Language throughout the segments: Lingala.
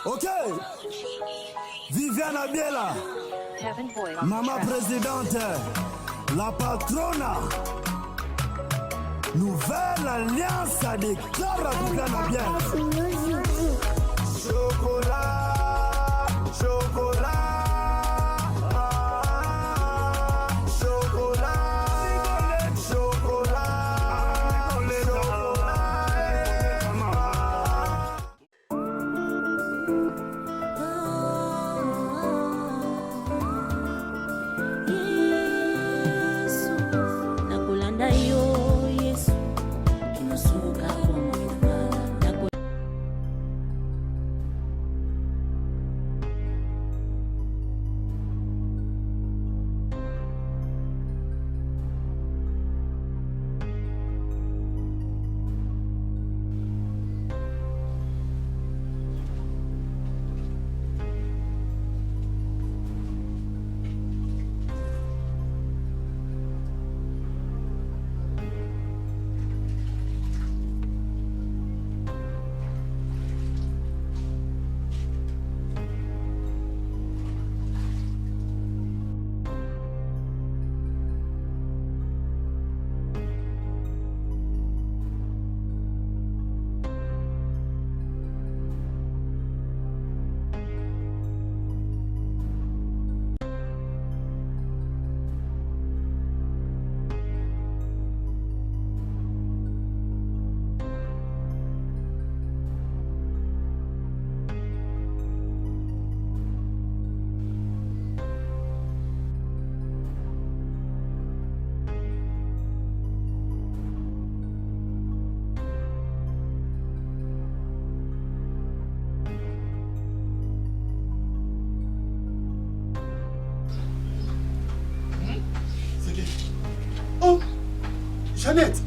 Ok. Viviane Abiela. Maman présidente. La patrona. Nouvelle alliance à des clubs africains bien. Chocolat, chocolat. Oh, Jeannette.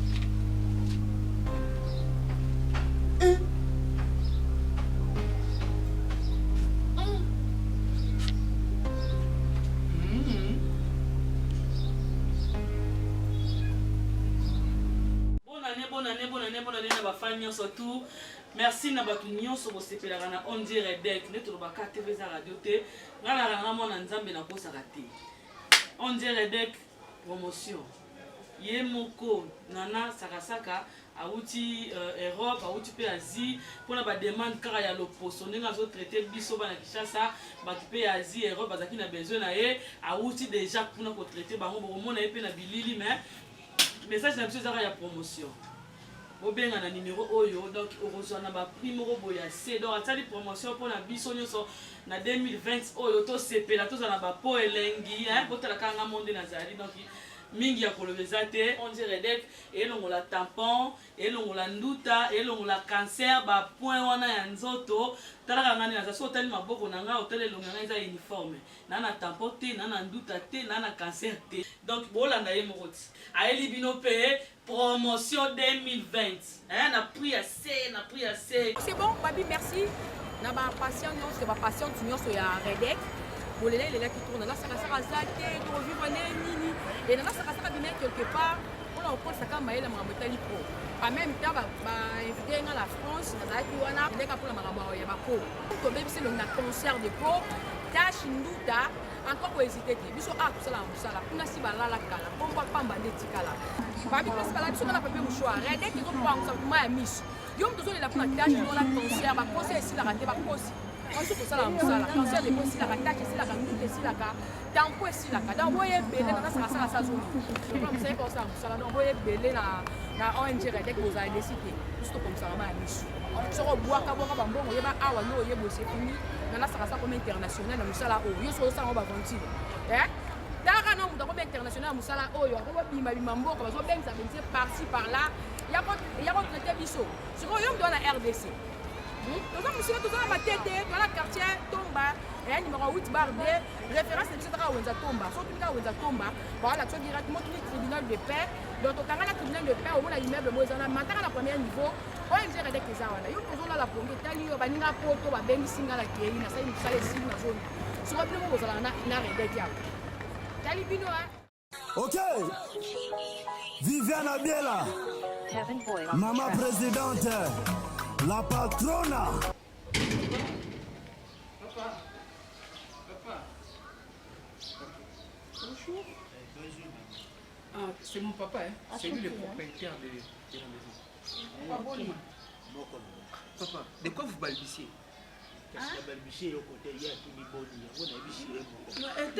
Bonne année, na ba famille surtout. Merci na ba tunyo so bosepelaka na on dirait dek ne to ba ka TV za radio te. Ngala ranga mona nzambe na ko sakati. On dirait dek promotion. Yemoko nana sakasaka auti Europe auti pe Asie pour na ba demande kara ya loposo ndinga zo traiter biso bana Kinshasa ba pe Asie Europe bazaki na besoin na ye auti déjà pour na ko traiter bango bomona ye pe na bilili mais message na biso za ya promotion. Obenga na numéro oyo donc orozwa na ba prix moko boya c'est donc atali promotion pour na biso nyoso na 2020 oyo to sepela to za na ba po elengi hein botala kanga monde na zali donc mingi ya kolobeza te on dirait dek elongola tampon elongola nduta elongola cancer ba point wana ya nzoto talaka ngani na so tali maboko na nga hotel elonga eza uniforme na na tampon te na na nduta te na na cancer te donc bolanda ye mokoti aeli bino pe promotion 2020 hein na prix assez c'est bon babi merci na ba patient nyonso ba patient nyonso ya Redek bolele les là qui tourne là ça zate to vivre nini et là ça bien quelque part on a encore ça comme maïla mamotali pro en même temps ba invité dans la France na zaki wana ndeka pour la marabo ya bako to même c'est le concert de po dash nduta encore pour hésiter biso a tout ça la musala kuna si balala kala pompa pamba netikala babi parce que la biso na papier mouchoir Redek qui ko pour ça ma miss yo mtozo la pour dash dans la concert ba conseil ici la raté ba kosi on se fait ça la musala concert de kosi la dash ici la nduta ici la ka tampo ici la ka donc boye belé na ça zone comme ça pour ça musala donc boye belé na ONG Redek vous avez décidé juste comme ça ma miss soko boaka bambongo yeba awa no yebo c'est fini na ça comme international na musala o yo so ça on va continuer Dara non muta ko international musala oyo ko bima mamboko bazo benza benze par-ci par-là ya ko traiter biso siko yo mdo na RDC nous avons monsieur tout ça ma tête dans la quartier Tomba et numéro 8 bar B référence de Tsaka Wenza Tomba so tu ka Wenza Tomba voilà tu directement tout le tribunal de paix donc au kanga tribunal de paix au mona immeuble mozana mataka na premier niveau ONG Redek ezawana yo tozo la ponge tali yo baninga poto ba bengi singa la kei na sai musala singa na zone so ko bino bozala na Redek ya tali bino Ok. Viviane Abiela. Maman présidente. La patrona. C'est mon papa, hein. C'est lui le propriétaire de la maison. Papa, de quoi vous balbutiez?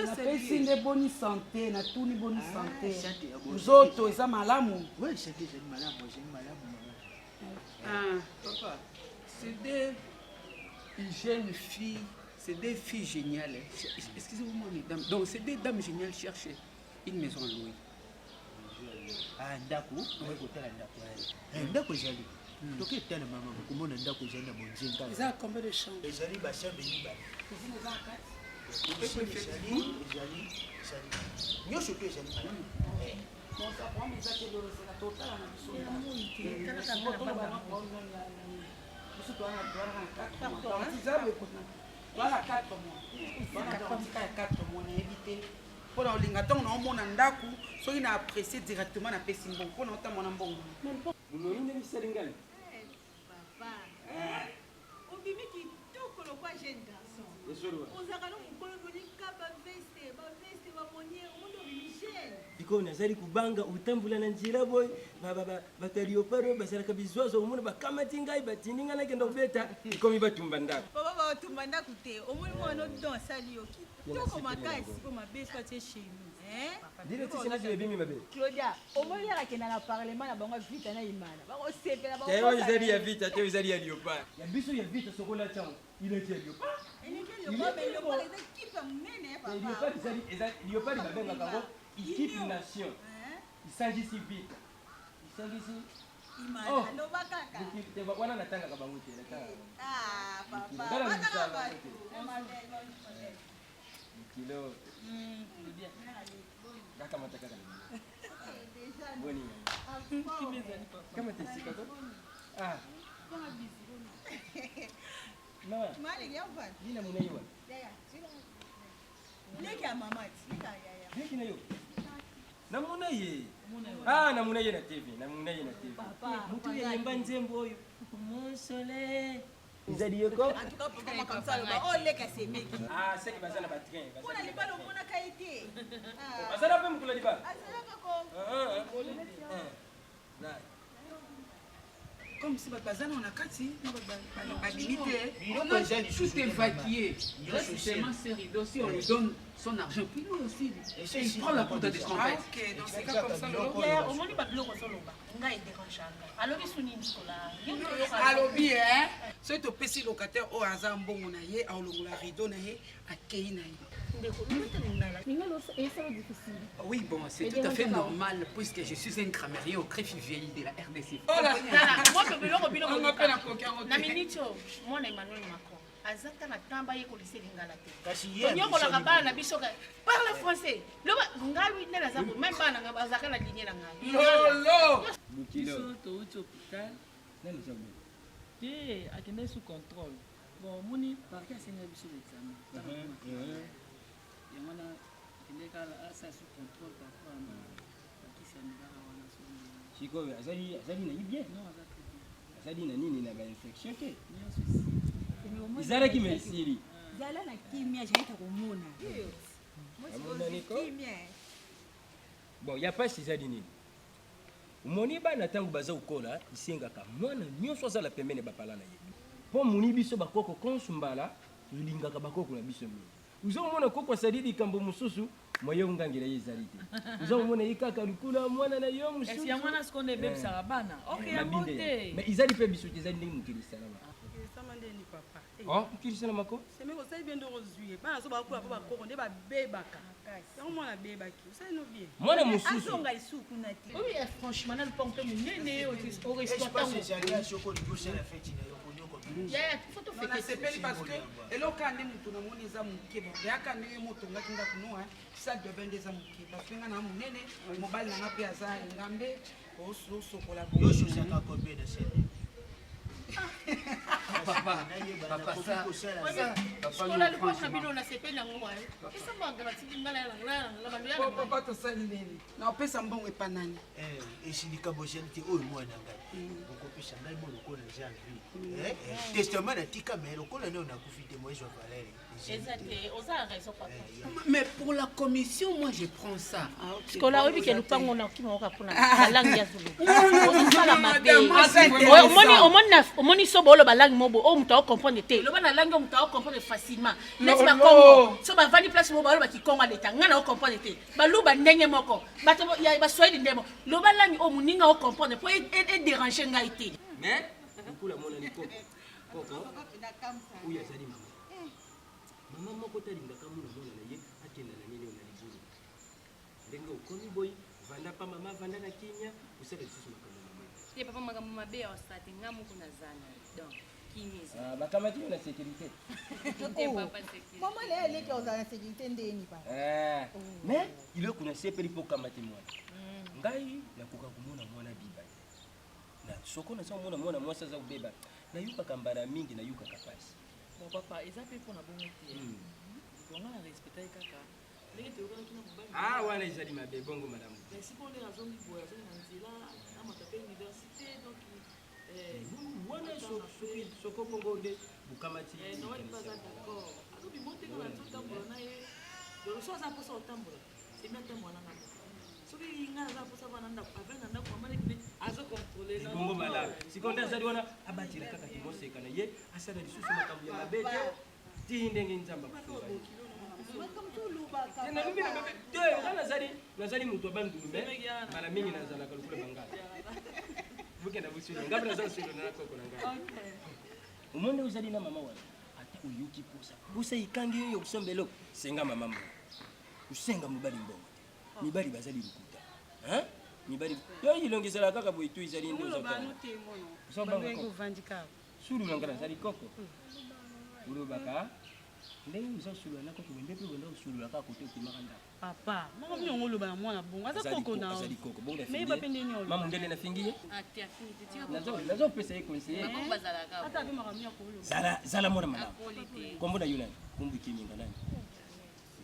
napesi nde boni santé natuni boni santé nzoto eza malamu. Papa, c'est des jeunes filles, c'est des filles géniales. Excusez-moi, mesdames. Donc, c'est des dames géniales cherchent une maison à louer. Ah, ndako, ouais, côté ndako. Ndako jali. Donc, il y a maman, comment ndako jali na bonzenga. Ils ont combien de chambres? Les jali ba chambre ni ba. Cuisine eza 4. Jali. Nyoso pe jali malamu. Bon, ça prend mes actes c'est la totale na biso. Voilà 4 mois. Voilà 4 mois na éviter. Pour olinga ntango naomona ndako soki na apprécier directement na pesi mbongo mpona otamona mbongo. Unaona misaringali? Papa. Obimi kitoko lokwa jeune garçon. Yesoro. Ozakalo mukolo boni kaba veste ba monnier ondo jeune. Diko nazali kubanga utambula na njira boy batalioparo basaraka bizwazo omuna bakamati ngai batindinga na kendo beta ikomi batumba ndako. Papa ba tumba ndako te omuli mwana don sali yo kitoko makasi ko mabesa te chez nous. Dile tisi na zile bimi mabe. Claudia, omoli ya kena na parlement na bango vita na imana. Bango sepela bango. Teo izali ya vita, teo izali ya liopard. Ya biso ya vita sokola chango. Ile ya liopard. Liopard babenga kango équipe nation. Isangisi vita. Isangisi imana ndo bakaka. Te bakwana natanga kabangu te natanga. Ah papa. Bana msala. Kilo. Kaka mataka kali. Boni. Kama tesika to? Ah. Kama bizi. Mama. Mali yava. Dina munaiwa. Ya. Leki ya mama, leki ya. Leki na yo. Namuna ye. Ah, namuna ye na TV, namuna ye na TV. Papa, mutu ya yemba nzembo oyo. Monsole. Izali yoko? En tout cas, papa comme ça, oh leki c'est mec. Ah, c'est que bazana ba train. Pona libalo mona kaite. Ah. Bazana pe mukula libalo. Azala ko. Comme si bazana on a kati ba limité. Tout est vaquillé. Reste seulement ce rideau. Si on lui donne son argent, puis lui aussi, il prend la porte des trompettes. Ok, dans ces cas comme ça, au moins pas biloko soloba ngai dérangeanga alobi suni nikola alobi soki topesi locataire oyo aza mbongo na ye aolongola rideau na ye akei na ye. Oui, bon, c'est tout à fait normal puisque je suis un grammairien au greffe vieilli de la RDC. Oh là moi pe biloko biloko on appelle un coquin na minute mwana Emmanuel Macron azaka na tamba ye kolise lingala te Kasi ye. nyokola bana na biso parle français loba ngalui nela zako même bana ngabazaka na ligne na ngai lolo biso touti hôpital te akende sous contrôle bon moni parquet asenga biso l'examen yango wana akende kala asa sous contrôle parfois na bakisi ya mibala wana sikoyo azali na bien non aza très bien azali na nini na ba infection te nyonso esi izalaki mesili Zala na kimia jaita komona. amona niko bon ya pasi ezali nini umoni bana ntango baza kokola isengaka mwana nyonso azala pembeni bapala na ye mpo moni biso bakoko konsumbala tolingaka bakoko na biso mingi uzomona koko asali likambo mosusu moyo ngangela ye ezali te uzomona ye kaka lukula mwana na yo mosusu ya mwana sikonde ebebisaka bana ok yango te mais ezali mpe biso te ezali ndenge mokilisa na bana samandeni papa mokilisa na mako seme kosali bien ndenge ozwi bana so bakula mpo bakoko nde babebaka yango mwana abebaki osali no bien mwana mosusu azonga isuku na te oui franchement na lupango mpe monene au Je pense que j'allais à Choco du Gauche à la fête. ya foto nasepeli parce que eloko ande moto namoni eza moke boyaka ndenge motongaki ndako no sal de bain nde eza moke parce que nga na monene mobali nanga mpe aza ngambe osokola Yo, je suis à combien de scènes? Papa, papa, ça, Sikola lipo na bino na sepe na ngwa. Esa manga batiki ngala la bandu papa tosali nini? Na opesa mbongo epa nani? Esindika bojanite oyo mwana ngai. Okopesa ngai mo lokola janvier. Testament natika mais lokola neo nakufi te moi je valeur. Mais pour la commission, moi je prends ça. Parce que là, oui, que nous parlons de la langue yazulu. Au moins, ils la langue mobo. Oh, on comprendre te. Le la langue, on comprendre facilement. N'est-ce pas Congo? Si on va venir place mobo, on va qui Congo l'état. On va comprendre te. Balou ba ndenge moko. Il y a ba soyez ndemo. Le ba langue au muninga on comprendre pour être déranger ngaité. Mais, du coup la mona ni koko. Koko. Oui, ça dit maman. Maman moko talingaka muna mwana na ye akenda na nini na libulu ndenge okomi boy vanda pa mama vanda na kinya usaka lisusu makambo mama ye papa makambo mabe ya osate ngamu kuna zana donc kinyeza bakamati na sécurité mama le ele ke ozana sécurité ndeni pa mais il est kuna sepeli po kamati mwana ngai nakoka kumona mwana biba na soko na mwana mwana mwasa za ubeba na yuka kambara mingi na yuka kapasi. Bon papa, ils appellent pour la bonne idée. On a respecté kaka. Ah voilà, ils allaient m'appeler bongo madame. Mais si on est dans zone du voyage, on est là, on m'a tapé l'université donc voilà soko bongo de bukamati. Non, il pas d'accord. Alors bi monter dans la zone tambola na ye. Donc ça ça pour ça tambola. C'est bien tambola na. Soki inga za pour ça bana nda avec nda kwa mali kile azo contrôler na. Bongo madame. Si quand on zali wana abatira kaka kimose kana ye asana lisusu makambo ya mabete. Ti ndenge nzamba kufunga. Tena mimi na bebe. Ndio nazali mtu abandulume. Mara mingi nazala kalukula bangala. Bukenda busuli. Ngapi nazala sulu na koko na ngala. Okay. Umonde uzali na mama wana. Ati uyuki kusa. Busa ikangi yo kusombelo. Senga mama mbo. Usenga mubali mbongo. Mibali bazali lukuta. Hein? Mibali. Yo ilongezela kaka boitu izali ndio za. Usomba ngoko vandika. Sulu ngala zali koko. Ulu baka. Ndenge uzasulu na koko wende pe wenda usulu la kaka kote kimakanda. Papa, mama mnyongo lo ba mwana bongo. Aza koko na. Azali koko bongo. Mais ba pende nyolo. Mama ndele na fingiye? Ati afini te. Nazo pesa yiko conseiller. Makomba zala ka. Ata bi makamia ko lo. Zala mwana mama. Kombo na yuna. Kumbu kiminga nani?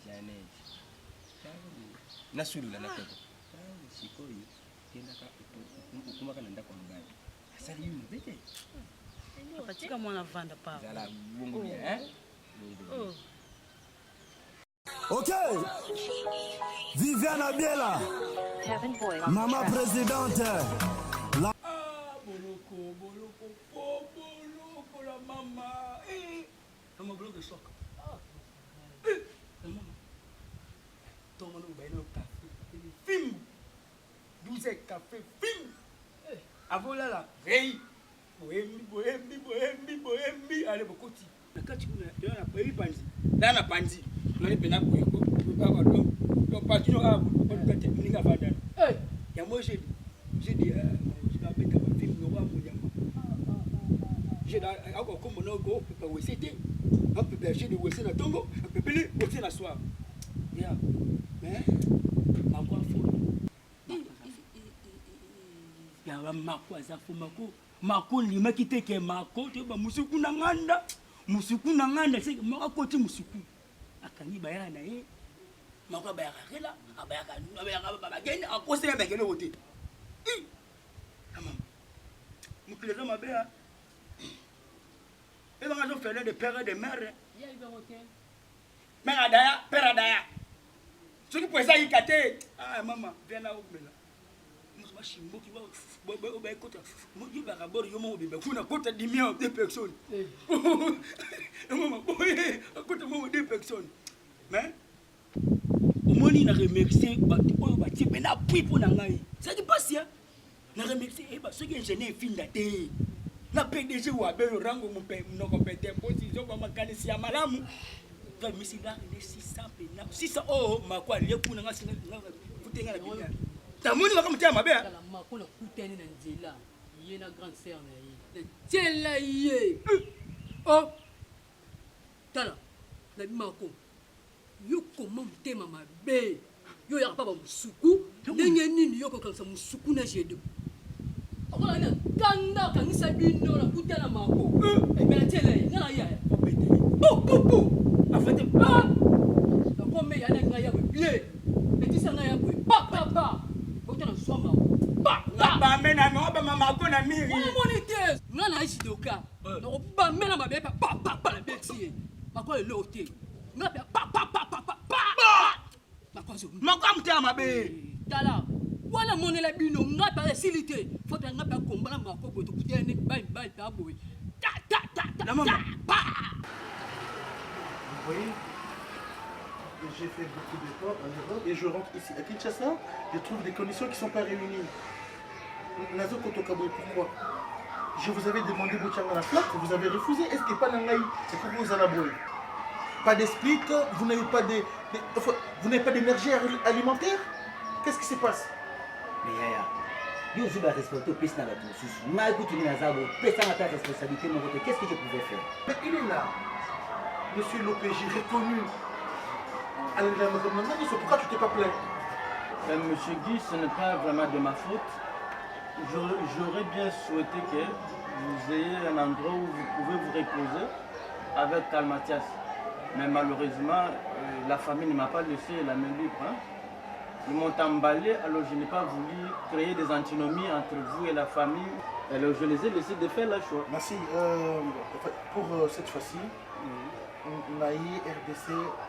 Janet. Nasulula na koko. Sikoi kenda ka kuma kana ndako mbaya. Asali yuna bete. Patika mwana vanda pa. Zala bongo bien hein? Oh. Ok. Viviane Abiela. Maman présidente. La... Boloko la mama. Maman boloko choc. Maman. Ton maman va aller au café. Film. 12 café film. Avant là, rei. Bohembi. Allez bokoti. Nakati kuna na pei panzi. Dana panzi. Nani pena kuiko. Baba do parti no abo. Bon kate ninga fada. Ya moi j'ai dit je vais mettre un film no wa mujamba. J'ai encore comme no go pa wesete. Un peu berger de wese na tongo, un peu pelé wese na soir. Ya. Mais ma quoi fo. Ya ba makwa za fo mako. Mako lima kiteke mako te ba musuku na nganda. Musuku na nganda se mako ti musuku. Akangi bayana mako bayakela abayaka baba gende akose na bagene wote. Tamam. Mukileza mabea. Et on a fait des pères et des mères. Mère Adaya, père Adaya. Ceux qui pouvaient ça y cater. Ah maman, viens là où tu es là. Moi je suis mot qui va au bain côté. Moi je vais d'abord yo mo bébé. Funa côté 10 millions de personnes. Maman, côté mo 2 personnes. Mais au moins il a remercié ba ti pena puis pour na ngai. Ça qui passe ya. Na remercier ceux qui ingénieur fin daté. Na PDG wa be rango mpe mnoko pete position kwa makanisi ya malamu kwa misila ni 600 pena 600 oh makwa le kuna ngasi futenga na binya tamuni makamtia mabea kala makona kuteni na nzela ye na grande sœur na ye tela ye oh tala na bimako yo koma mtema mabe yo ya papa musuku ndenge nini yo ko kansa musuku na jedo okola na banda okangisa bino na kuta na mako ebela tele ngana ya po afate nakome yana ngai ya bie etisa ngai ya bwe pa botana swama ba mena no ba mama ko na miri monite ngana isidoka no ba mena mabe pa la beti mako le lote ngapya pa mako amta mabe tala wana monela bino ngapa facilité faut ngapa komba na mako boto kutene bai ta boy ta la maman Vous voyez, j'ai fait beaucoup d'efforts en Europe et je rentre ici à Kinshasa, je trouve des conditions qui ne sont pas réunies. Nazo Kotokaboué, pourquoi? Je vous avais demandé Boutiama la flaque, vous avez refusé. Est-ce que pas Nangaï, c'est pour vous en abouer? Pas d'esprit, vous n'avez pas d'énergie alimentaire? Qu'est-ce qui se passe? Mais Yaya, je suis responsable plus dans la douce. Moi, écoute, il y a ta responsabilité, mon côté. Qu'est-ce que je pouvais faire? Mais il est là. Monsieur l'OPJ, reconnu. Pourquoi tu t'es pas plaint? Monsieur Guy, ce n'est pas vraiment de ma faute. J'aurais bien souhaité que vous ayez un endroit où vous pouvez vous reposer avec Kalmathias. Mais malheureusement, la famille ne m'a pas laissé la main libre. Hein. Ils m'ont emballé, alors je n'ai pas voulu créer des antinomies entre vous et la famille. Alors je les ai laissés de faire le choix. Merci. Pour cette fois-ci, on a eu RDC,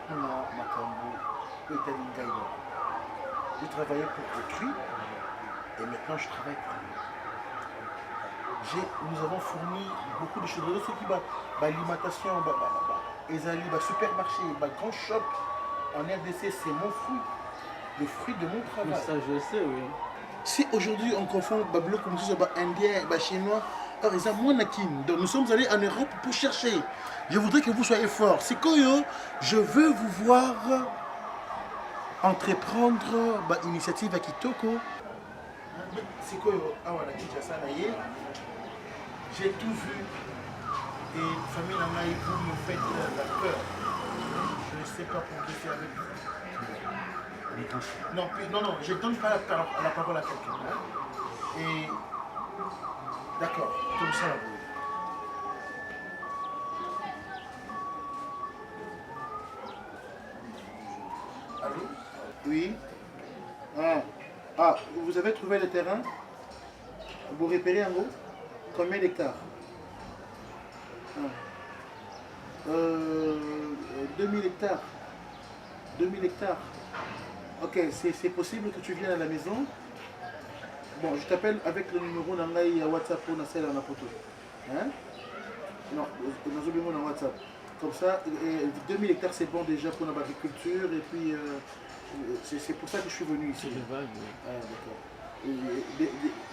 on a Makambo, Etalingaïda. Je travaillais pour autrui et maintenant je travaille pour lui. Nous avons fourni beaucoup de choses. Ce qui va l'alimentation, les supermarchés, les grands shops en RDC, c'est mon fruit. Le fruit de mon travail. Ça, je sais, oui. Si aujourd'hui on confond Bablo comme ça, indien, chinois, par exemple, moi, Nakim, donc nous sommes allés en Europe pour chercher. Je voudrais que vous soyez forts. C'est quoi, je veux vous voir entreprendre l'initiative à Kitoko. C'est quoi, j'ai tout vu. Et famille Namaï, vous me faites la peur. Je ne sais pas pour faire avec vous. Non, je ne donne pas la parole à quelqu'un. Hein? Et d'accord, comme ça. Allô? Oui. Vous avez trouvé le terrain? Vous repérez en haut? Combien d'hectares? 2000 hectares. 2000 hectares. Ok, c'est possible que tu viennes à la maison. Bon, je t'appelle avec le numéro d'Angaï WhatsApp pour Nassel à la photo. Hein? Non, nous oublions dans WhatsApp. Comme ça, 2000 hectares c'est bon déjà pour l'agriculture et puis c'est pour ça que je suis venu ici. Élevage, oui. D'accord.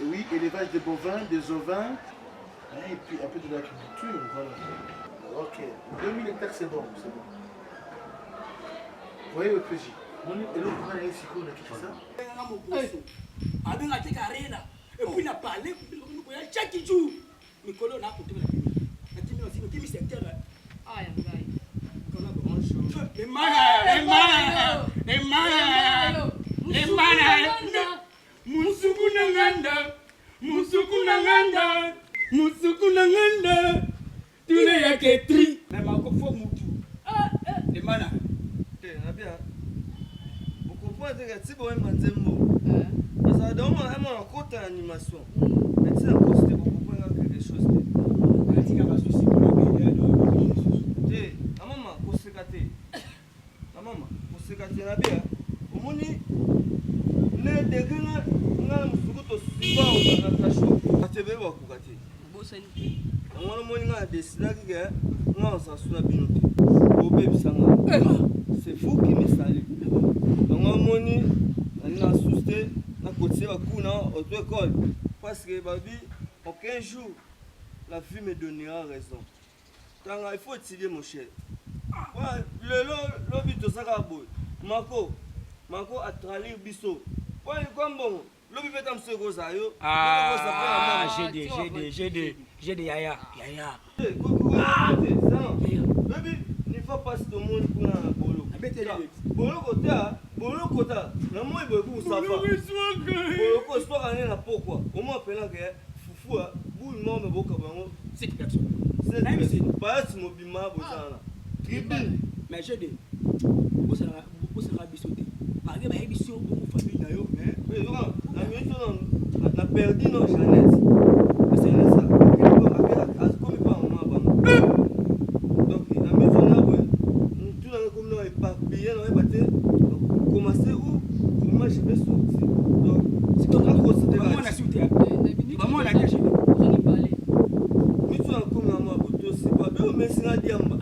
Oui, élevage de bovins, des ovins, hein, et puis un peu de l'agriculture, voilà. Ok, 2000 hectares c'est bon, c'est bon. Vous voyez le PJ? Et l'autre, on a ici quoi, on a quitté ça? Avec la carrière, et puis on a parlé, chaque jour, Nicolas n'a pas de la vie. Secteur. Ah, il y a Musukunanganda, tule yake tri. Na makofo mutu. Emana. Nabia. Vous comprenez que si vous avez un tempo, ça donne un côté animation. Mais si vous postez, vous comprenez quelque chose. Maman, pour se gâter. Maman, pour se gâter, Nabia. Au moins, ne dégaine, on a un soukoto siwa ou un cachot. Atebe wa kugate. On a décidé que on a un binote. C'est vous qui me saluez. Donc, on a sousté à côté de l'école. Parce que, en 15 jours, la vie me donnera raison. Il faut étudier, mon cher. Le lobby de Sarabo, Marco a trahir Bisso. Comme bon, lobby fait un second sayo. Ah, j'ai des yaya. Baby, il faut passer tout le monde pour un bolo. Bolo kota, na moi il veut vous savoir. Bolo ko soit aller na pourquoi. Comment appeler que foufou, bango me boka bango. C'est personne. C'est pas ce mobima bozana. Mais j'ai dit, vous serez bisouté. Par exemple, il y a des famille d'ailleurs, mais. Oui, on a perdu nos Jeannette. C'est ça. Comme pas on a donc, la maison là, tout le monde est éparpillé, on est battu. Donc, commencer où? Comment je vais sortir? Donc, c'est comme ça que c'était. Comment on a sauté? Comment on a caché? On y parlait. Mais tu as comme un mois, c'est pas bien, mais c'est la diamba.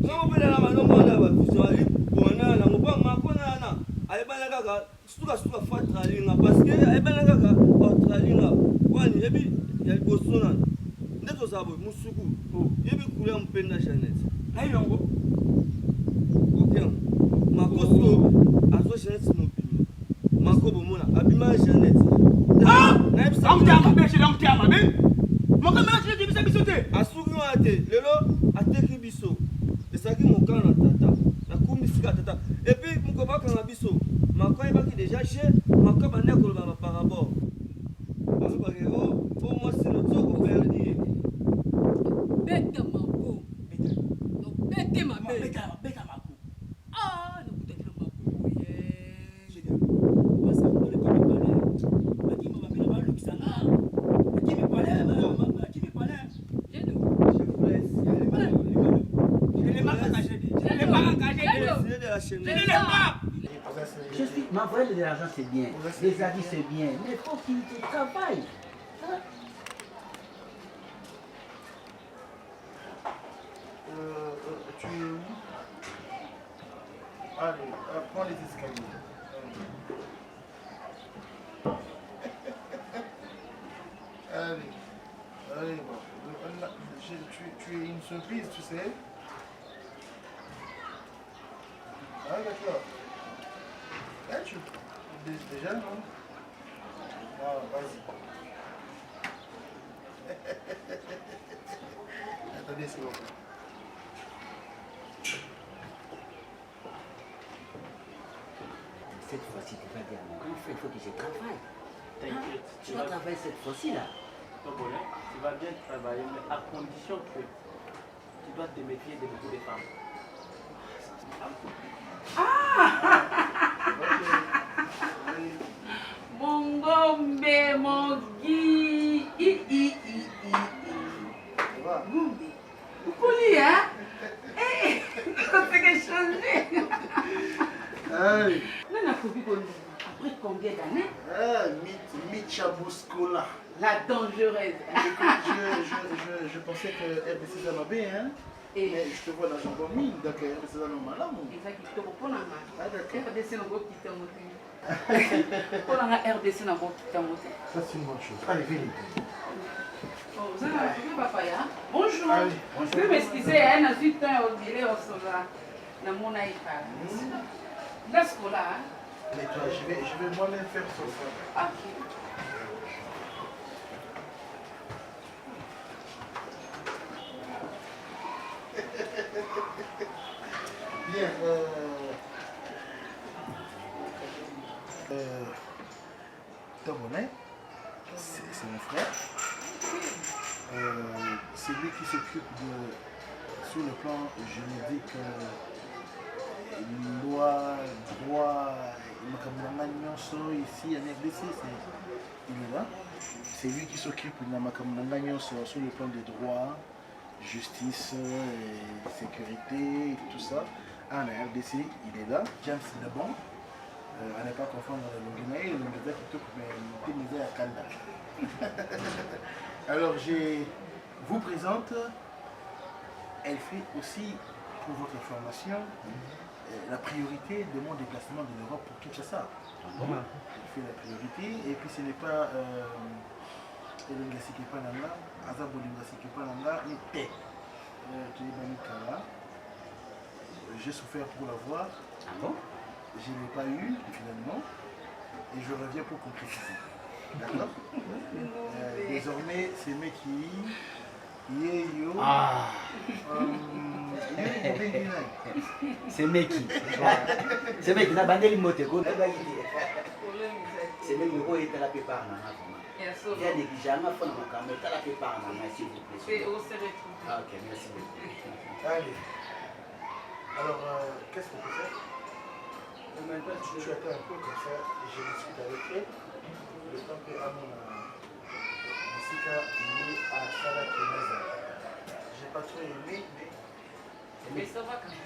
Non, mais là, on a visualisé. On a la mobile, on a. Allez, ben là, gars, tout cas, parce que, allez, ben là, gars, australinga. Wani, yebi, y'a le bossona. Neto sabo, musuku. Yebi couleur mpenda Jeannette. Aïe, on ok. Makoso, azo Jeannette mobile. Mako bomona, abima Jeannette. Ah! On t'a ma bêche, on t'a ma bêche. Mon camarade, je dis, bisoté. Asuki wate, lelo, ateki biso. Esaki mokana tata. Nakumbisika tata. Et puis, mukobaka na biso. Mako ebaki déjà chez, mako bana koloba par rapport. Parce que pour moi c'est notre zone perdu. Bête Mako. Bête ma mère. Bête Mako. Ah, ne vous dites pas Mako. Je dis, moi ça me donne pas de parler. Qui m'a appelé par Luxana. Qui me parlait, qui me parlait. J'ai de. Je vous laisse. Je ne l'ai pas engagé. Je ne l'ai pas engagé. Je ne l'ai pas. Je suis, m'envoyer de l'argent c'est bien, les avis c'est bien, mais il faut qu'il travaille. Hein? Tu es où? Allez, prends les escaliers. Allez, bon. Tu es une surprise, tu sais. Ah, d'accord. Tu... Déjà, non? Ah, vas-y. Attendez, c'est bon. Cette fois-ci, tu vas dire à mon grand frère, il faut que je travaille. T'inquiète. Tu vas travailler cette fois-ci là. Tu vas bien travailler, mais à condition que tu dois te méfier de beaucoup de femmes. Mon gombe, mon gui. Gombe. Poli, hein? Eh, ça fait quelque chose. Non, n'a pas après combien d'années? Michabuskola. La dangereuse. Je pensais que RDC Zamabé, hein? Mais je te vois dans un mine, donc RDC Zamabé. Exactement, pour la Ah, d'accord. RDC n'a pas quitté mon thé. Pour la RDC n'a pas quitté mon thé. Ça, c'est une bonne chose. Allez, venez. Vous avez papaya. Bonjour. Allez, Je peux m'excuser, hein, je suis au délai au sola. Dans mon iPad. Là, ce là. Mais toi, je vais moi-même faire ça. Ok. Bien. Tabonnet, c'est mon frère. C'est lui qui s'occupe de, sur le plan juridique, loi, droit, ici en RDC, il est là. C'est lui qui s'occupe de la sur le plan des droits, justice, et sécurité, et tout ça. En RDC, il est là. James Lebon. À ne pas confondre le Guinéen et le Médecin plutôt que le Médecin à Canada. Alors, je vous présente, elle fait aussi, pour votre information, la priorité de mon déplacement de l'Europe pour Kinshasa. Elle fait la priorité, et puis ce n'est pas j'ai souffert pour l'avoir. Ah bon? Je ne l'ai pas eu finalement et je reviens pour concrétiser. D'accord? Désormais, c'est Meki Ah. C'est Meki. C'est Meki, na bandeli mote ko. C'est Meki ko est la plupart na vraiment. Il y a des gens qui font ma caméra, la plupart na s'il vous plaît. Ah OK, merci beaucoup. Allez. Alors qu'est-ce qu'on peut faire? Tu attends un peu comme ça, je discute avec elle. Le temps que Amon Sika est à Salah Keneza. J'ai pas trop aimé, mais ça va quand même.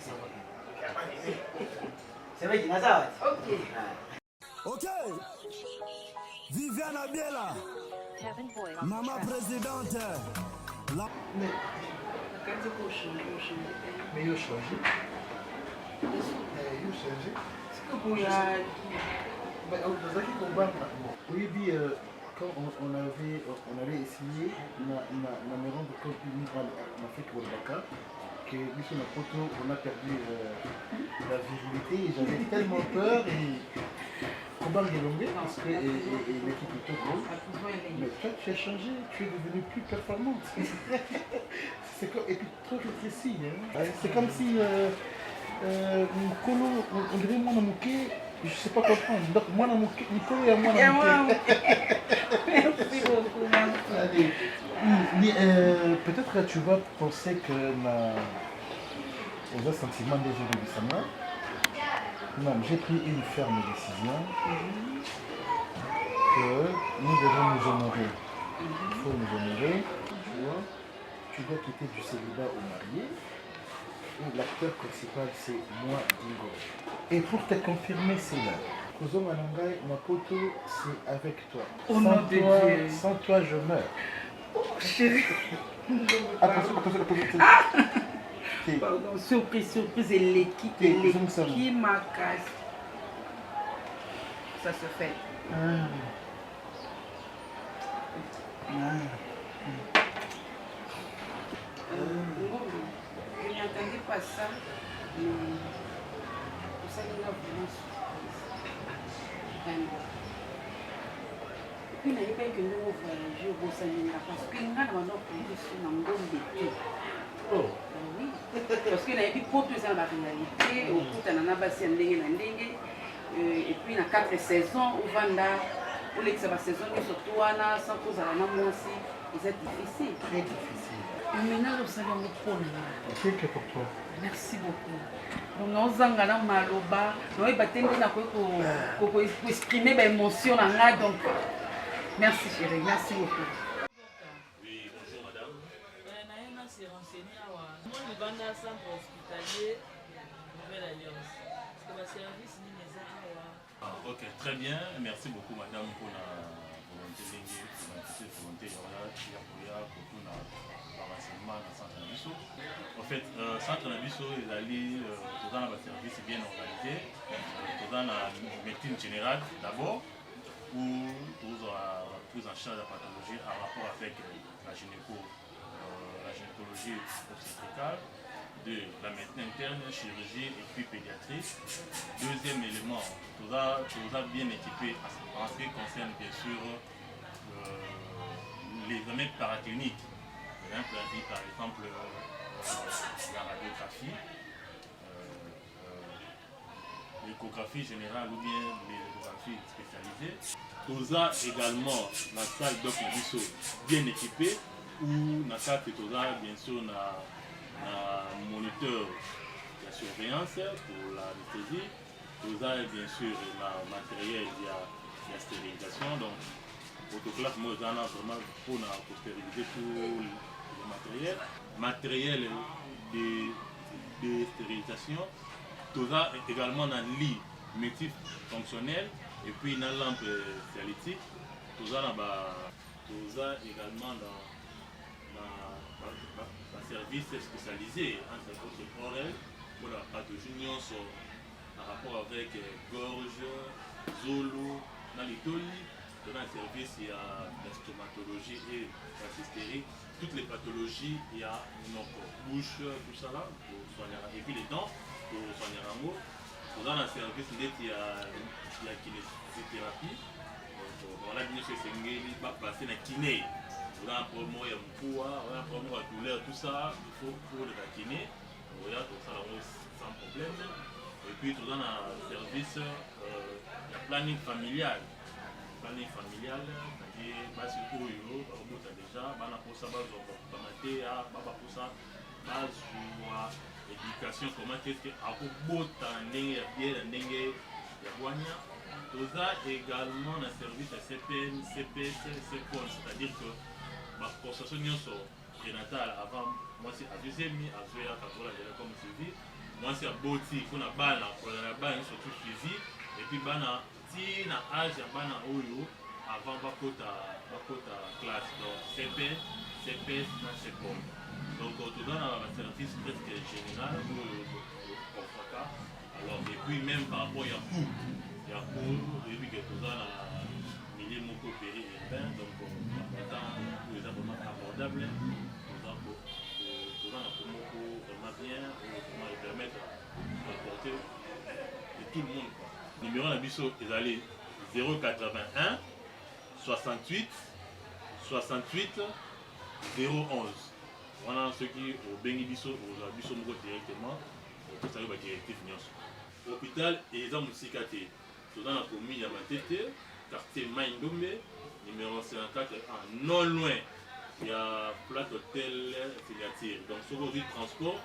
C'est vrai qu'il y a ça. OK. OK. Viviane Abiela. Maman présidente. Mais il a changé. Oui, quand on avait essayé, on a rendu compte en fait pour le Dakar que on a perdu la virilité et j'avais tellement peur et comment Gelongé parce que l'équipe est trop grosse. Mais toi tu as changé, tu es devenu plus performante. Et puis trop rétréci. Hein. C'est comme si Nkolo, on dirait moi Namouké, je ne sais pas comprendre. Donc moi Namouké, Nkolo et moi Namouké. Merci beaucoup. Allez. Peut-être que tu vas penser que aux sentiments des jours de Sama. Non, j'ai pris une ferme décision que nous devons nous honorer. Il faut nous honorer. Tu vois, tu dois quitter du célibat au marié. L'acteur principal c'est moi, Dingo. Et pour te confirmer cela, Kozo Manangai, Mapoto, c'est avec toi. Au nom de Dieu. Sans toi, je meurs. Oh chérie. Attention. Ah! Pardon, surprise, et qui m'a cassé. Ça se fait. Je n'attendais pas ça, mais ça m'a vraiment surprise. Vraiment. Et puis, il n'y avait pas que nous voyagions au Bossaniga parce que nous avons appris sur un bon défi. Oh oui, parce que n'avait plus pour tout ça la réalité, au bout d'un an, et puis dans 4 saisons, au Vanda, où les saisons surtout sans cause à la maman aussi, c'est difficile. Très difficile. Maintenant, nous savons pour nous. C'est que pour toi. Merci beaucoup. Nous avons maloba, nous avons exprimer mes émotions donc. Merci chérie, merci beaucoup. Banda centre hospitalier Nouvelle Alliance. Parce que le service n'est pas. Ok, très bien. Merci beaucoup, madame, pour la volonté de volonté pour la renseignement dans le centre Nabiso. En fait, le centre Nabiso est allé dans le service bien organisé, dans la médecine générale d'abord, où tous ont prise en charge de la pathologie en rapport avec la gynécologie obstétricale, de la médecine interne, chirurgie et puis pédiatrie. Deuxième élément, tout ça bien équipé en ce qui concerne bien sûr les examens paracliniques. Par exemple la radiographie, l'échographie générale ou bien l'échographie spécialisée. Tout ça également la salle d'Oknabiso bien équipée où na carte tout ça bien sûr un moniteur de surveillance pour l'anesthésie, tout ça bien sûr le matériel de la stérilisation, donc autoclave moi vraiment pour stériliser tout le matériel de stérilisation, tout ça également dans le lit multifonctionnel et puis dans la lampe dialytique, tout ça également dans service spécialisé en service oral pour la pathologie en rapport avec gorge, zolo, dans l'itoli, dans le service il y a la stomatologie et la cystérie, toutes les pathologies, il y a donc bouche, tout ça là, pour soigner, et puis les dents, pour soigner un mot. Dans le service il y a kinésithérapie, voilà bien sûr c'est passer la kiné. on a un problème de poids, on a un problème de douleur, tout ça, il faut le vacciner. On regarde tout ça sans problème. Et puis tout dans un service, le planning familial. Planning familial, c'est-à-dire, parce que vous avez déjà, pour ça, pour ça, éducation, comment est-ce que à tout ça également dans le service de CPN, CPS, CPON, c'est-à-dire que ma consultation prénatale avant, moi c'est à deuxième, à Zoya, comme suivi, moi c'est à Boti, qu'on a bana, pour la bana surtout suivi, et puis bana, si na âge ya bana oyo, avant bakota classe, donc CPN, CPS, CPON. Donc tout dans un service presque général, alors et puis même par rapport à coût. Il y a pour depuis que tout ça dans le milieu périurbain, donc pour les abonnements abordables, tout ça vraiment bien, comment les permettre d'apporter de tout le monde. Le numéro d'Abisso est allé 081 68 68 011. Voilà ceux qui au Bengibiso, au Abisso directement, pour savoir la directive. Hôpital et les hommes psychiatriques. Dans la commune de Matete, quartier Maïndombe, numéro 54, non loin, il y a Plate Hôtel Filiatir. Donc, sur le transport,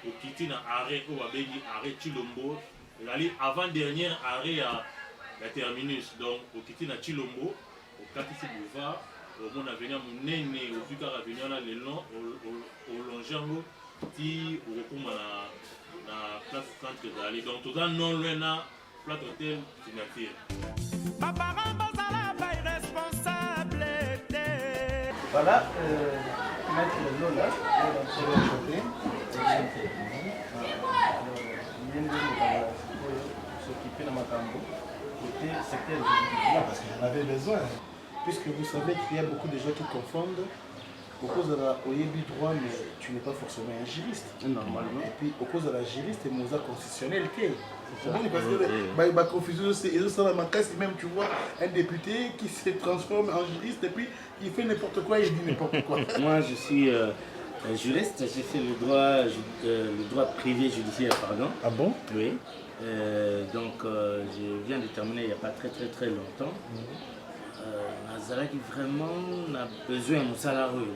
au quitter dans l'arrêt au Babegi, arrêt Chilombo, avant-dernier arrêt à la terminus. Donc, au quitter dans Chilombo, au quartier Boulevard, au monde avenir, au Néné, au Fucar avenir, le long, au Lonjango, qui au recours à la place centre d'aller. Donc, tout ça, non loin, Plate Hôtel Signature. Voilà, Maître Lola, sur le côté. S'occuper de ma cambo, côté secteur juridique, parce que j'en avais besoin. Puisque vous savez qu'il y a beaucoup de gens qui confondent. Au cause de la Oyebi droit, mais tu n'es pas forcément un juriste. Normalement. Et puis, au cause de la juriste, c'est mon constitutionnel. Parce que la confusion, c'est même, tu vois, un député qui se transforme en juriste et puis il fait n'importe quoi, il dit n'importe quoi. Moi, je suis juriste, j'ai fait le droit privé judiciaire, pardon. Ah bon? Oui. Donc, je viens de terminer il n'y a pas très longtemps. Nazaraki vraiment a besoin de salarié.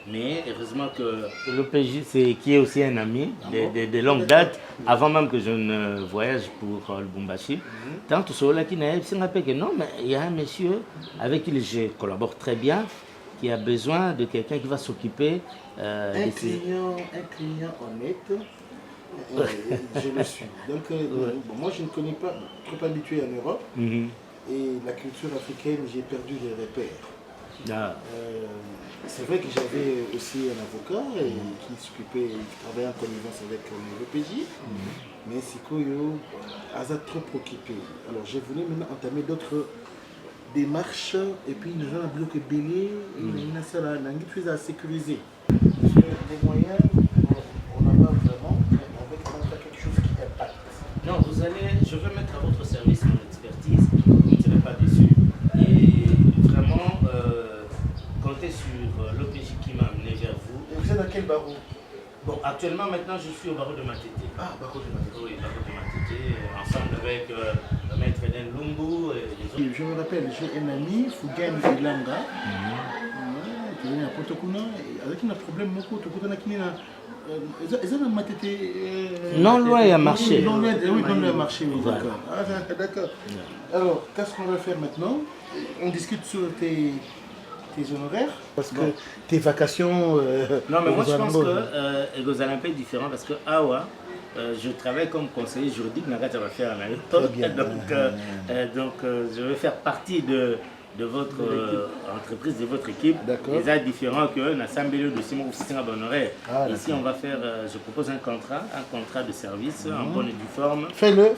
Mais heureusement que l'OPJ, qui est aussi un ami de longue date, avant même que je ne voyage pour le Lubumbashi, tant que cela qui n'a pas que non, mais il y a un monsieur avec qui je collabore très bien, qui a besoin de quelqu'un qui va s'occuper un client honnête. Je le suis. Donc, moi, je ne connais pas, trop habitué en Europe. Et la culture africaine, j'ai perdu les repères. C'est vrai que j'avais aussi un avocat qui travaillait en connivence avec l'OPJ, mais Sikoyo a trop occupé. Alors je voulais maintenant entamer d'autres démarches et puis nous avons bloqué Bélé et nous avons à sécuriser. Les moyens, on n'a pas vraiment, mais avec quelque chose qui impacte. Non, je vais mettre à votre service mon expertise, vous ne serez pas déçus. Et vraiment, comptez sur l'OPJ qui m'a amené vers vous. Et vous êtes dans quel barreau? Bon, actuellement, maintenant, je suis au barreau de Matete. Ah, barreau de Matete. Oui, barreau de Matete, ensemble avec le maître Eden Lumbu et les autres. Je me rappelle, j'ai un ami, Fougan Ilanga, qui est venu à Potokuna, avec un problème, non loin, il y a marché. Non loin, il y a marché, oui, d'accord. Ah, d'accord. Alors, qu'est-ce qu'on va faire maintenant? On discute sur tes honoraires, parce que tes vacations... non, mais moi je pense que Ego Zalampe est différent, parce que Awa, je travaille comme conseiller juridique, Nagata va faire un aéroport, donc je vais faire partie de votre entreprise, de votre équipe. Les aides différents que l'Assemblée de Simon Oufistinga Honoraire. Ici, on va faire, je propose un contrat de service en bonne et due forme. Fais-le.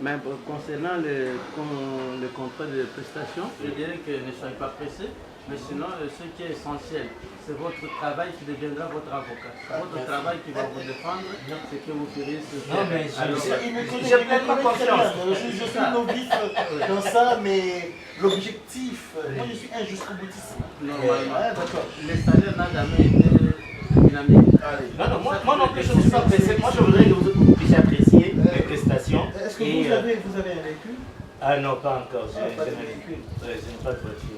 Mais concernant le contrat de prestation, je dirais que ne soyez pas pressés. Mais sinon, ce qui est essentiel, c'est votre travail qui deviendra votre avocat. Votre travail qui va vous défendre, c'est que vous ferez ce Non, mais j'ai pleinement confiance. Je suis novice dans ça, mais l'objectif, moi je suis un jusqu'au boutiste. Normalement. D'accord. Les salaires n'ont jamais été dynamiques. Non, moi non plus, je ne suis pas pressé. Moi, je voudrais que vous puissiez apprécier mes prestations. Est-ce que vous avez un véhicule? Ah non, pas encore. Je n'ai pas de voiture.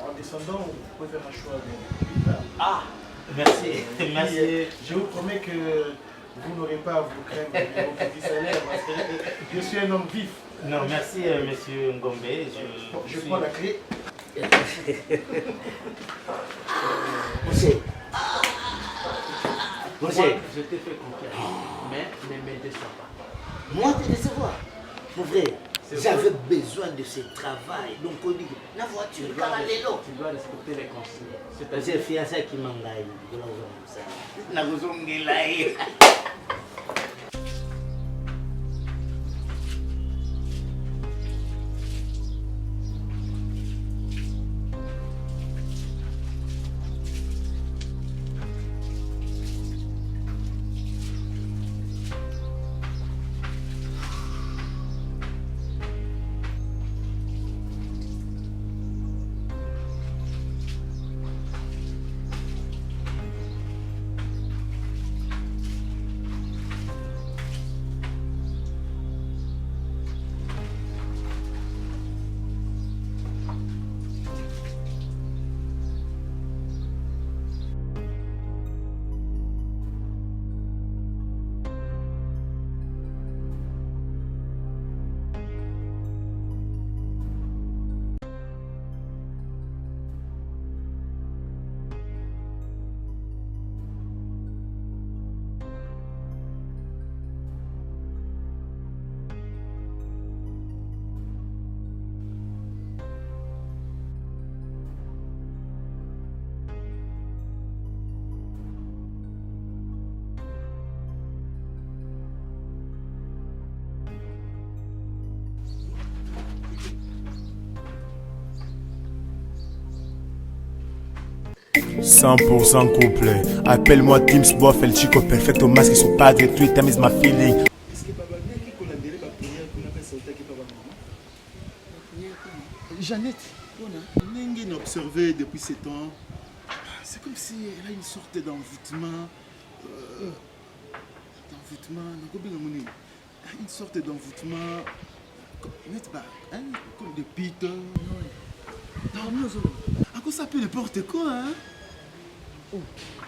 En descendant, vous pouvez faire un choix de véhicule. Ah, merci. Merci. Je vous promets que vous n'aurez pas à vous craindre de vos petits salaires parce que je suis un homme vif. Non, merci, monsieur Ngombe. Je prends la clé. Monsieur. Monsieur, je t'ai fait confiance, mais ne me déçois pas. Moi, te décevoir. Mon frère, j'avais besoin de ce travail. Donc, on dit, la voiture, tu dois respecter les consignes. J'ai fiancé qui m'engaille. La gozongelaï. « 100% couple. Appelle-moi Teams Boff, el chico perfecto, más que su padre. Twitter is my feeling. Jeannette, Nengue n'a observé depuis 7 ans. C'est comme si elle a une sorte d'envoûtement. Une sorte d'envoûtement. N'est-ce pas? Comme des pites. À quoi ça peut n'importe quoi, hein?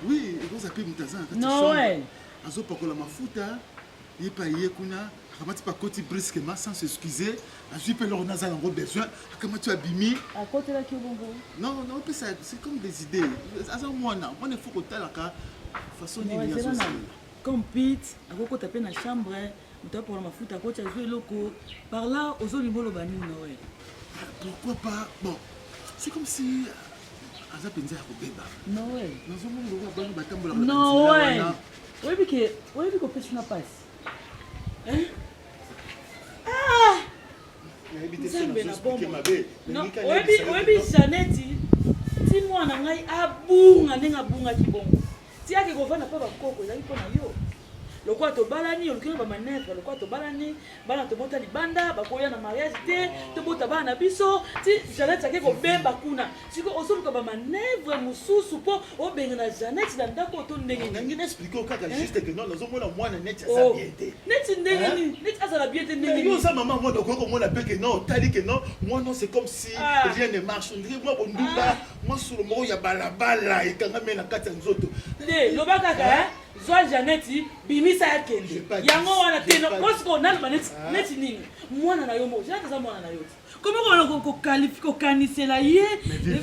Oui, et ça peut m'tazan. Non, ouais. Azo pakola mafuta, il pas y kuna, kamati pa koti brusquement sans s'excuser, azu pe leur nazal en besoin, comment tu as bimi? À côté là qui est bon. Non, c'est comme des idées. Azo moi il faut que tu la façon de comme Pete, à quoi taper dans la chambre, tu as pour la mafuta, à quoi tu as joué loco, par là, aux autres niveaux, le bani, ouais. Pourquoi pas? Bon, c'est comme si. Non, ouais. Non, ouais. Oui, que pêche n'a pas. Hein? Ah! Non, oui, Jeannette, dis-moi, nangai abunga nenga bunga kibongo. Tia ke govana pa ba koko ezali pona yo. Lokwa to balani, olukina ba manèvre, lokwa to balani, bana to bota libanda, bakoya na mariage te, to bota bana biso, ti Jeannette ake ko bemba kuna. Siko osoluka ba manèvre mususu po obenga na Jeannette na ndako to ndenge. Nangi n'expliquer kaka juste que non, nazomona mwana net asa bien te. Net ndenge ni, net asa la bien te ndenge ni. Yo sa maman moi donc comment on appelle que non, tali que non, moi non c'est comme si rien ne marche. On dirait moi bondunda, moi sur le mot ya balabala et kanga mena kata nzoto. Ne, lobaka ka Zoa Jeannette, bimisa ya kende. Yango wana teno, kosko nani baneti, neti nini. Mwana na yo mo, Jeannette za mwana na yo. Comment on qualifie ko kanisela ye,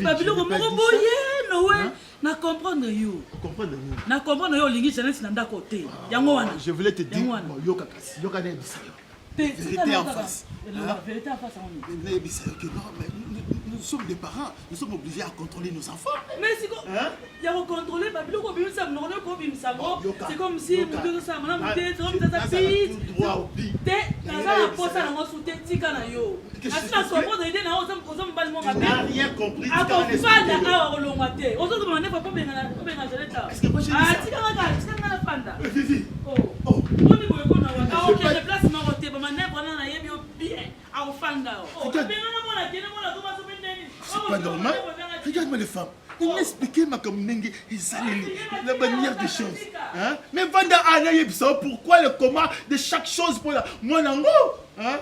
babilo ko moko boye no we. Na comprendre yo. Comprendre yo. Na comprendre yo lingi Jeannette na ndako te. Yango wana. Je voulais te dire yo kaka si yo kana bisayo. Vérité en face. La vérité en face on. Ne bisayo que non mais nous sommes des parents, nous sommes obligés à contrôler nos enfants. Mais c'est comme... Il y a contrôlé, c'est comme si vous deux ça, madame, c'est comme ça, ça pite. T'es dans la poste à la soute, tika na yo. Asina comprendre l'idée na aux hommes balmo matin. On n'a rien compris. A confanda a olongate. Aux autres m'en pas pas bien na jaleta. Est-ce que moi j'ai dit ça? Tika na fanda. Vivi. Oh. On est bon qu'on a. Ah OK, les places ma roté, ba mané bana na yebi bien. A fanda. Oh. C'est pas normal. Regarde-moi les femmes. Il m'expliquait ma communauté, la manière des choses. Hein? Mais Vanda Ana, pourquoi le comment de chaque chose pour la. Moi, Nango, hein?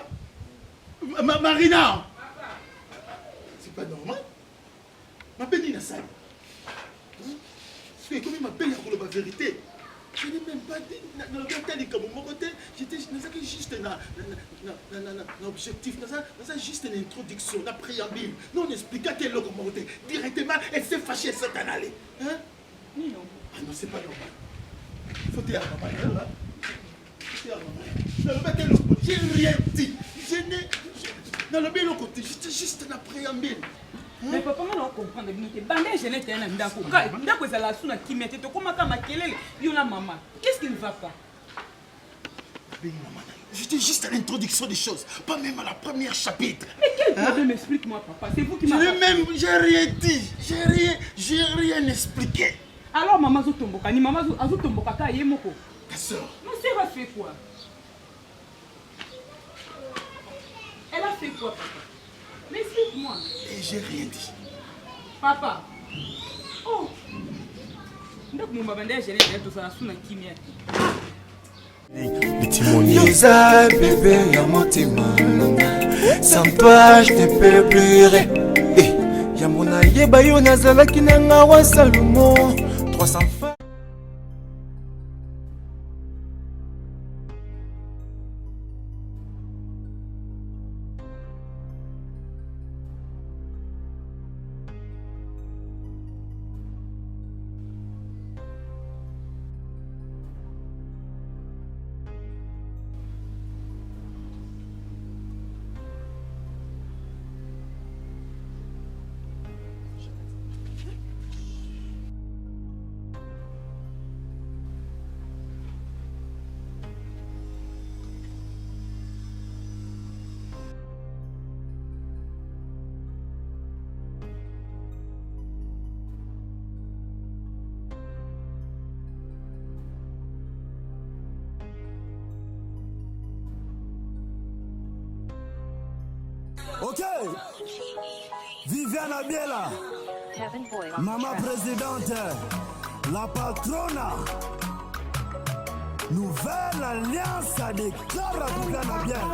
Marina. C'est pas normal. Ma peine est sale. C'est comme il m'appelle pour la vérité. Je n'ai même pas dit, comme mon côté, j'étais juste un objectif, juste une introduction, un préambule. Non, on expliquait quel est le côté. Directement, elle s'est fâchée, elle s'est en allée. Hein? Non. Ah non, c'est pas normal. Il faut dire à maman, là. J'ai rien dit. Je n'ai. Dans le bien côté, j'étais juste un préambule. Mais papa, on comprend que bande jeunesse est un ndako. Ndako est la souna qui mette comment kama kelele yona maman. Qu'est-ce qui ne va pas? J'étais juste à l'introduction des choses, pas même à la première chapitre. Mais quel problème, explique-moi papa, c'est vous qui m'avez... J'ai rien dit, j'ai rien expliqué. Alors maman Zotomboka, ni maman Zotomboka ka yemoko. Ta soeur. Non, c'est va fait quoi? Elle a fait quoi papa? Mais explique-moi. Et j'ai rien dit. Papa. Oh. Donc mon babande j'ai rien tout ça sous na kimia. Lisa bébé y'a mon témoin. Sans toi je ne peux plus rire. Y'a mon aïe bayo nazala ki nanga wa Salomon. 300 fois. Ok, Viviane Abiela, maman présidente, la patrona, nouvelle alliance à déclare à Viviane Abiela.